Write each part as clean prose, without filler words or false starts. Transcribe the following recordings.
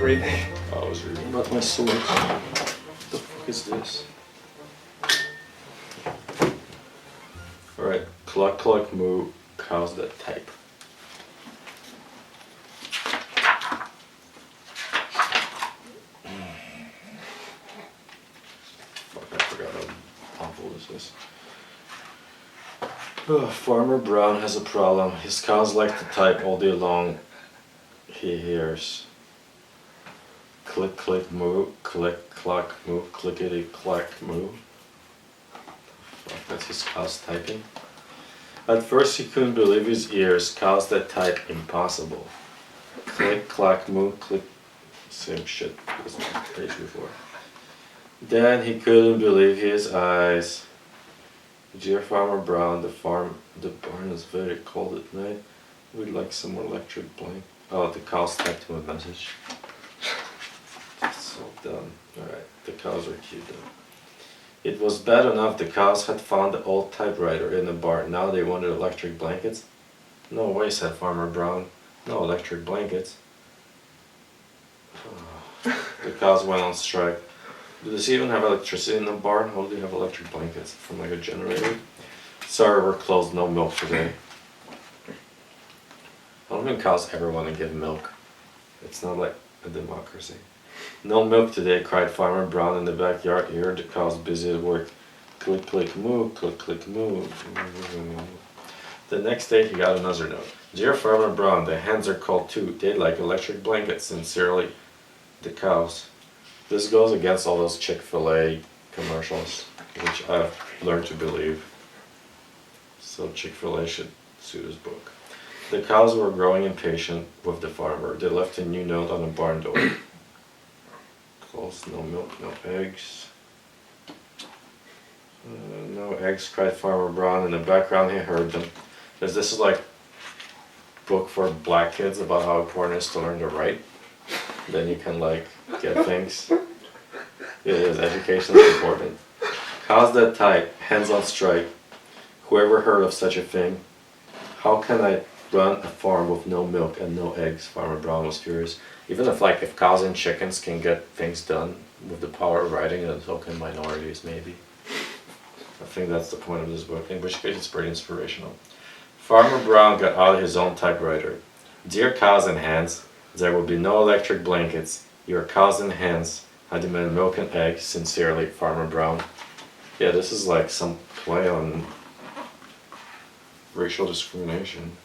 reading. I was reading about my sword. What the fuck is this? Alright, Clack, Clack, moo, cows that type. Fuck, I forgot how awful this is. Farmer Brown has a problem. His cows like to type all day long. He hears click, click, moo, click, clack, moo, clickety, clack, moo. Fuck, that's his cows typing. At first he couldn't believe his ears. Cows that type, impossible. Click, clack, moo, click. Same shit as the page before. Then he couldn't believe his eyes. Dear Farmer Brown, the barn is very cold at night. We'd like some electric blanket. Oh, the cows typed him a message. That's so dumb. Alright, the cows are cute though. It was bad enough the cows had found the old typewriter in the barn. Now they wanted electric blankets? No way, said Farmer Brown. No electric blankets. The cows went on strike. Do they even have electricity in the barn? How do they have electric blankets? From like a generator? Sorry, we're closed. No milk today. I don't think cows ever want to give milk. It's not like a democracy. No milk today, cried Farmer Brown in the backyard. He heard the cows busy at work. Click, click, moo, click, click, moo. The next day he got another note. Dear Farmer Brown, the hens are cold too. They'd like electric blankets. Sincerely, the cows. This goes against all those Chick-fil-A commercials, which I've learned to believe. So Chick-fil-A should sue this book. The cows were growing impatient with the farmer. They left a new note on the barn door. Close, no milk, no eggs. No eggs, cried Farmer Brown. In the background he heard them. This is like book for black kids about how important it is to learn to write. Then you can like get things. It is, education is important. Cows that type, hens on strike. Whoever heard of such a thing? How can I run a farm with no milk and no eggs? Farmer Brown was furious. Even if cows and chickens can get things done with the power of writing, and so can minorities maybe. I think that's the point of this book, in which case it's pretty inspirational. Farmer Brown got out his own typewriter. Dear cows and hens, there will be no electric blankets. Your cows and hens, I demand milk and eggs. Sincerely, Farmer Brown. Yeah, this is like some play on racial discrimination.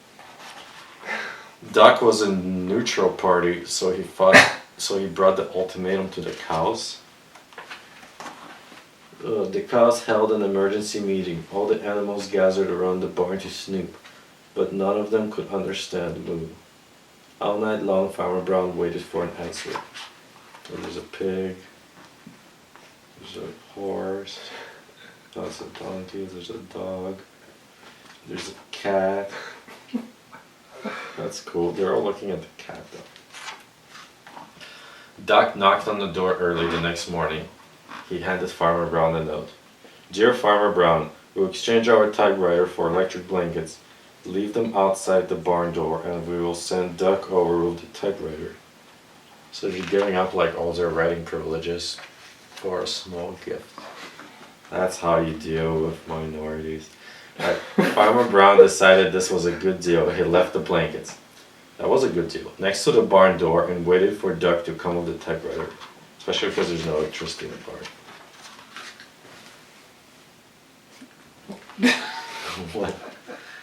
Duck was a neutral party, so he brought the ultimatum to the cows. The cows held an emergency meeting. All the animals gathered around the barn to snoop, but none of them could understand moo. All night long, Farmer Brown waited for an answer. There's a pig, there's a horse, there's a donkey, there's a dog, there's a cat. That's cool. They're all looking at the cat though. Duck knocked on the door early the next morning. He handed Farmer Brown a note. Dear Farmer Brown, we'll exchange our typewriter for electric blankets. Leave them outside the barn door and we will send Duck over with the typewriter. So they're giving up like all their writing privileges for a small gift. That's how you deal with minorities. Farmer Brown decided this was a good deal. He left the blankets. That was a good deal. Next to the barn door and waited for Duck to come with the typewriter. Especially because there's no electricity in the barn. What?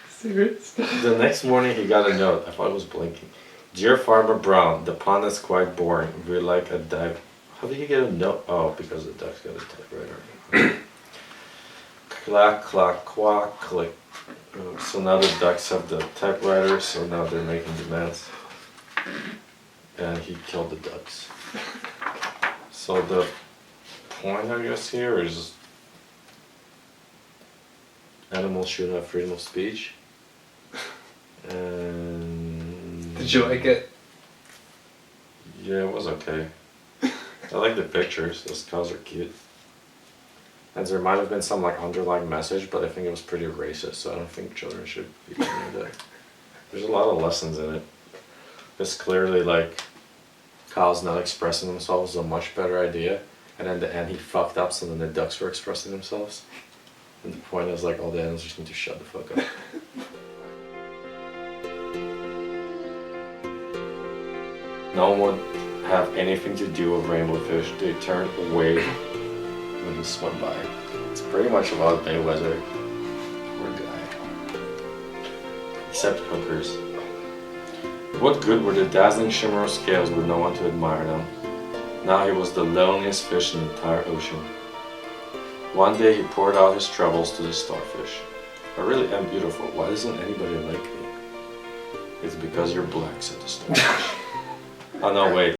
Serious? The next morning he got a note. I thought it was blinking. Dear Farmer Brown, the pond is quite boring. We like a dive. How did you get a note? Oh, because the duck's got a typewriter. Clack, clack, quack, click. So now the ducks have the typewriter, so now they're making demands. And he killed the ducks. So the point, I guess, here is animals should have freedom of speech. And did you like it? Yeah, it was okay. I like the pictures. Those cows are cute. And there might have been some like underlying message, but I think it was pretty racist, so I don't think children should be learning that. There's a lot of lessons in it. It's clearly like cows not expressing themselves was a much better idea. And in the end, he fucked up, so then the ducks were expressing themselves. And the point is, like, all the animals just need to shut the fuck up. No one would have anything to do with rainbow fish. They turned away when he swam by. It's pretty much about Mayweather. Poor guy. Except hookers. What good were the dazzling shimmer of scales with no one to admire them? Now he was the loneliest fish in the entire ocean. One day he poured out his troubles to the starfish. I really am beautiful. Why doesn't anybody like me? It's because you're black, said the starfish. Oh no, wait.